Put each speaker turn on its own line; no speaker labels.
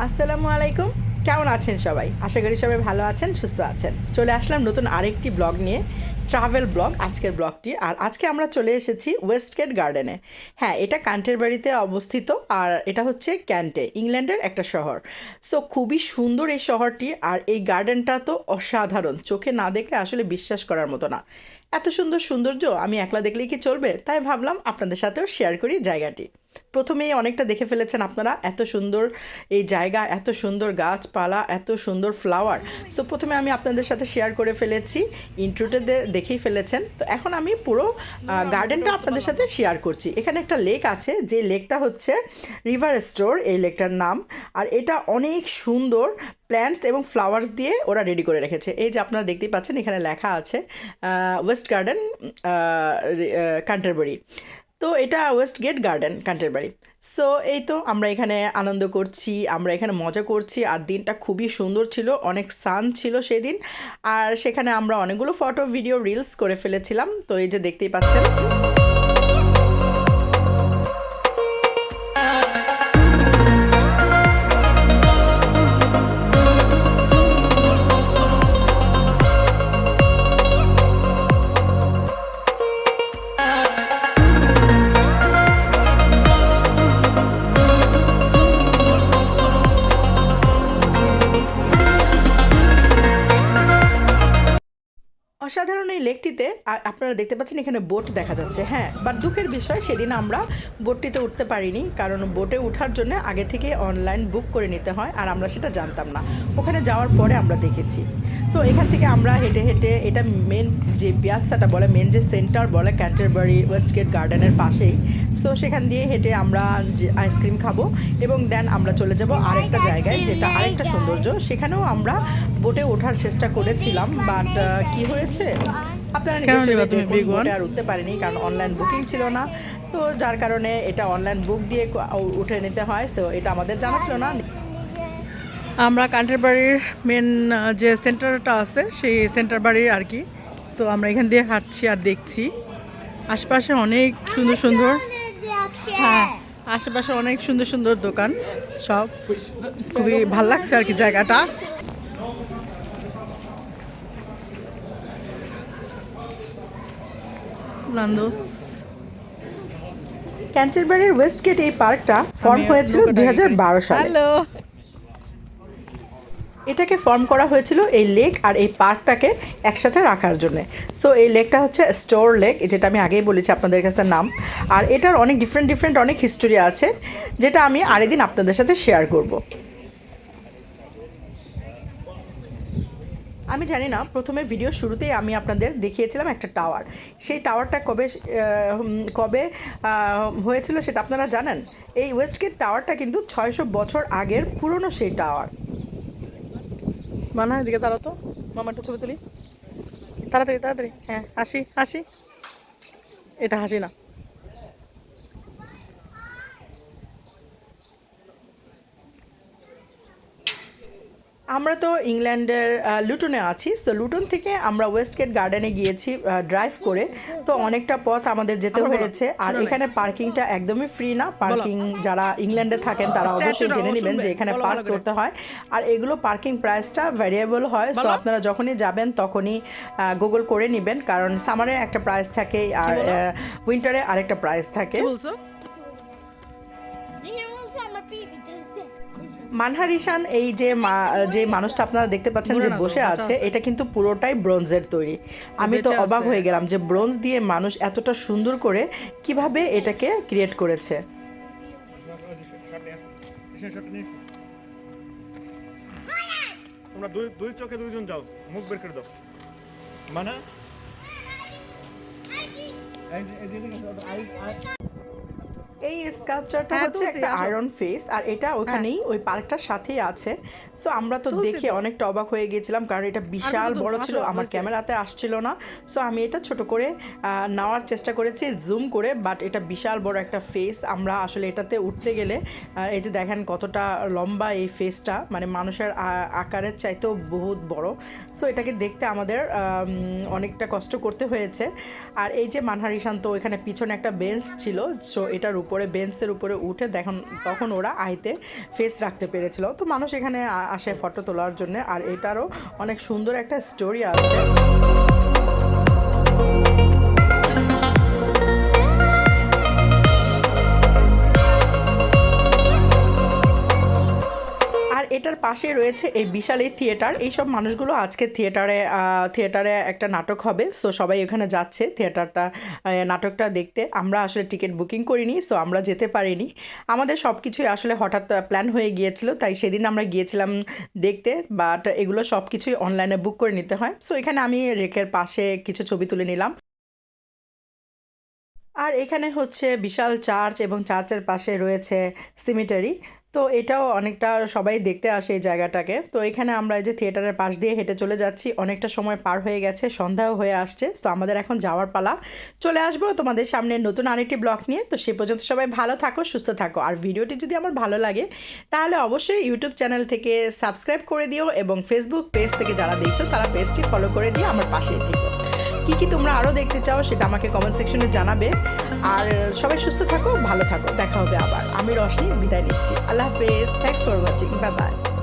আসসালামু আলাইকুম। কেমন আছেন সবাই? আশা করি সবাই ভালো আছেন, সুস্থ আছেন। চলে আসলাম নতুন আরেকটি ব্লগ নিয়ে, ট্রাভেল ব্লগ আজকের ব্লগটি। আর আজকে আমরা চলে এসেছি ওয়েস্টগেট গার্ডেনে। হ্যাঁ, এটা ক্যান্টারবারিতে অবস্থিত আর এটা হচ্ছে ক্যান্টে, ইংল্যান্ডের একটা শহর। সো খুবই সুন্দর এই শহরটি আর এই গার্ডেনটা তো অসাধারণ। চোখে না দেখলে আসলে বিশ্বাস করার মতো না। এত সুন্দর সৌন্দর্য আমি একলা দেখলেই কি চলবে? তাই ভাবলাম আপনাদের সাথেও শেয়ার করি জায়গাটি। প্রথমেই অনেকটা দেখে ফেলেছেন আপনারা, এত সুন্দর এই জায়গা, এত সুন্দর গাছপালা, এত সুন্দর ফ্লাওয়ার। সো প্রথমে আমি আপনাদের সাথে শেয়ার করে ফেলেছি, ইন্ট্রোতে দেখেই ফেলেছেন। তো এখন আমি পুরো গার্ডেনটা আপনাদের সাথে শেয়ার করছি। এখানে একটা লেক আছে, যে লেকটা হচ্ছে রিভার স্টোর, এই লেকটার নাম। আর এটা অনেক সুন্দর প্ল্যান্টস এবং ফ্লাওয়ার্স দিয়ে ওরা রেডি করে রেখেছে। এই যে আপনারা দেখতেই পাচ্ছেন, এখানে লেখা আছে ওয়েস্ট গার্ডেন ক্যান্টারবারি। তো এটা ওয়েস্টগেট গার্ডেন ক্যান্টারবারি। সো এই তো আমরা এখানে আনন্দ করছি, আমরা এখানে মজা করছি। আর দিনটা খুবই সুন্দর ছিল, অনেক সান ছিল সেই দিন। আর সেখানে আমরা অনেকগুলো ফটো, ভিডিও, রিলস করে ফেলেছিলাম। তো এই যে দেখতেই পাচ্ছেন। অসাধারণ এই লেকটিতে আপনারা দেখতে পাচ্ছেন এখানে বোট দেখা যাচ্ছে। হ্যাঁ, বাট দুঃখের বিষয় সেদিন আমরা বোটটিতে উঠতে পারিনি, কারণ বোটে ওঠার জন্য আগে থেকে অনলাইন বুক করে নিতে হয়, আর আমরা সেটা জানতাম না। ওখানে যাওয়ার পরে আমরা দেখেছি। তো এখান থেকে আমরা হেঁটে হেঁটে, এটা মেন যে পিয়াজ্জাটা বলে, মেন যে সেন্টার বলে ক্যান্টারবারি ওয়েস্টগেট গার্ডেনের পাশেই। সো সেখান দিয়ে হেঁটে আমরা আইসক্রিম খাবো এবং দেন আমরা চলে যাব আরেকটা জায়গায়, যেটা আরেকটা সৌন্দর্য। সেখানেও আমরা বোটে ওঠার চেষ্টা করেছিলাম, বাট কি হয়েছে আপনারা নিশ্চয়ই দেখুন, বোটে আর উঠতে পারিনি, কারণ অনলাইন বুকিং ছিল না। তো যার কারণে এটা অনলাইন বুক দিয়ে উঠে নিতে হয়। সো এটা আমাদের জানা ছিল না। আমরা ক্যান্টারবারির মেন যে সেন্টারটা আছে, সেই সেন্টার বাড়ির আর কি। তো আমরা এখান দিয়ে হাঁটছি আর দেখছি আশেপাশে অনেক সুন্দর সুন্দর, হ্যাঁ, আশেপাশে অনেক সুন্দর সুন্দর দোকান, সব খুবই ভাল লাগছে আর কি জায়গাটা। ক্যান্টারবারির ওয়েস্টগেট এই পার্কটা ফর্ম হয়েছিল 2012 সালে। এটাকে ফর্ম করা হয়েছিল এই লেক আর এই পার্কটাকে একসাথে রাখার জন্য। সো এই লেকটা হচ্ছে স্টোর লেক, যেটা আমি আগেই বলেছি আপনাদের কাছে নাম। আর এটার অনেক ডিফারেন্ট অনেক হিস্টোরি আছে, যেটা আমি আরেকদিন আপনাদের সাথে শেয়ার করব। আমি জানি না, প্রথমে ভিডিও শুরুতেই আমি আপনাদের দেখিয়েছিলাম একটা টাওয়ার। সেই টাওয়ারটা কবে কবে হয়েছিল সেটা আপনারা জানেন? এই ওয়েস্টগেট টাওয়ারটা কিন্তু 600 বছর আগের পুরনো সেই টাওয়ার। মানা এদিকে তারা তো, মামাটা ছবি তুলি তাড়াতাড়ি তাড়াতাড়ি। হ্যাঁ, হাসি হাসি, এটা হাসি না। আমরা তো ইংল্যান্ডের লুটনে আছি। তো লুটন থেকে আমরা ওয়েস্টগেট গার্ডেনে গিয়েছি ড্রাইভ করে। তো অনেকটা পথ আমাদের যেতে হয়েছে। আর এখানে পার্কিংটা একদমই ফ্রি না। পার্কিং যারা ইংল্যান্ডে থাকেন তারা অবশ্যই জেনে নেবেন যে এখানে পার্ক করতে হয়। আর এগুলো পার্কিং প্রাইসটা ভ্যারিয়েবল হয়। সো আপনারা যখনই যাবেন তখনই গুগল করে নেবেন, কারণ সামারে একটা প্রাইস থাকে আর উইন্টারে আরেকটা প্রাইস থাকে। মানহার ঈশান, এই যে মানুষটা আপনারা দেখতে পাচ্ছেন যে বসে আছে, এটা কিন্তু পুরোটাই ব্রোঞ্জের তৈরি। আমি তো অবাক হয়ে গেলাম যে ব্রোঞ্জ দিয়ে মানুষ এতটা সুন্দর করে কিভাবে এটাকে ক্রিয়েট করেছে।
তোমরা দুই চোখে দুইজন যাও, মুখ বের করে দাও। মানে
এই স্কাল্পচারটা হচ্ছে একটা আয়রন ফেস, আর এটা ওখানেই ওই পার্কটার সাথেই আছে। সো আমরা তো দেখে অনেকটা অবাক হয়ে গিয়েছিলাম, কারণ এটা বিশাল বড় ছিল, আমার ক্যামেরাতে আসছিল না। সো আমি এটা ছোট করে নেওয়ার চেষ্টা করেছি জুম করে, বাট এটা বিশাল বড় একটা ফেস। আমরা আসলে এটাতে উঠতে গেলে এই যে দেখেন কতটা লম্বা এই ফেসটা, মানে মানুষের আকারের চাইতেও বহুত বড়। সো এটাকে দেখতে আমাদের অনেকটা কষ্ট করতে হয়েছে। আর এই যে মানহার ঈশান, তো এখানে পিছনে একটা বেঞ্চ ছিল, সো এটার উপর উপরে বেঞ্চের উপরে উঠে দেখুন তখন ওরা আইতে ফেস রাখতে পেরেছিল। তো মানুষ এখানে আসে ফটো তোলার জন্য, আর এটারও অনেক সুন্দর একটা স্টোরি আছে। আর এটার পাশে রয়েছে এই বিশাল এই থিয়েটার। এইসব মানুষগুলো আজকে থিয়েটারে একটা নাটক হবে, সো সবাই এখানে যাচ্ছে নাটকটা দেখতে। আমরা আসলে টিকিট বুকিং করিনি, সো আমরা যেতে পারিনি। আমাদের সব কিছুই আসলে হঠাৎ প্ল্যান হয়ে গিয়েছিল, তাই সেদিন আমরা গিয়েছিলাম দেখতে, বাট এগুলো সব কিছুই অনলাইনে বুক করে নিতে হয়। সো এখানে আমি রেকের পাশে কিছু ছবি তুলে নিলাম। আর এখানে হচ্ছে বিশাল চার্চ এবং চার্চের পাশে রয়েছে সিমিটারি। তো এটাও অনেকটা সবাই দেখতে আসে এই জায়গাটাকে। তো এখানে আমরা এই যে থিয়েটারের পাশ দিয়ে হেঁটে চলে যাচ্ছি, অনেকটা সময় পার হয়ে গেছে, সন্ধ্যাও হয়ে আসছে। তো আমাদের এখন যাওয়ার পালা। চলে আসবো তোমাদের সামনে নতুন আরেকটি ব্লগ নিয়ে। তো সে পর্যন্ত সবাই ভালো থাকো, সুস্থ থাকো। আর ভিডিওটি যদি আমার ভালো লাগে তাহলে অবশ্যই ইউটিউব চ্যানেল থেকে সাবস্ক্রাইব করে দিও, এবং ফেসবুক পেজ থেকে যারা দেখছো তারা পেজটি ফলো করে দিয়ে আমার পাশেই থেকো। কি তোমরা আরও দেখতে চাও সেটা আমাকে কমেন্ট সেকশনে জানাবে। আর সবাই সুস্থ থাকো, ভালো থাকো, দেখা হবে আবার। আমি রশনি বিদায় নিচ্ছি। আল্লাহ হাফেজ, thanks for watching, bye bye.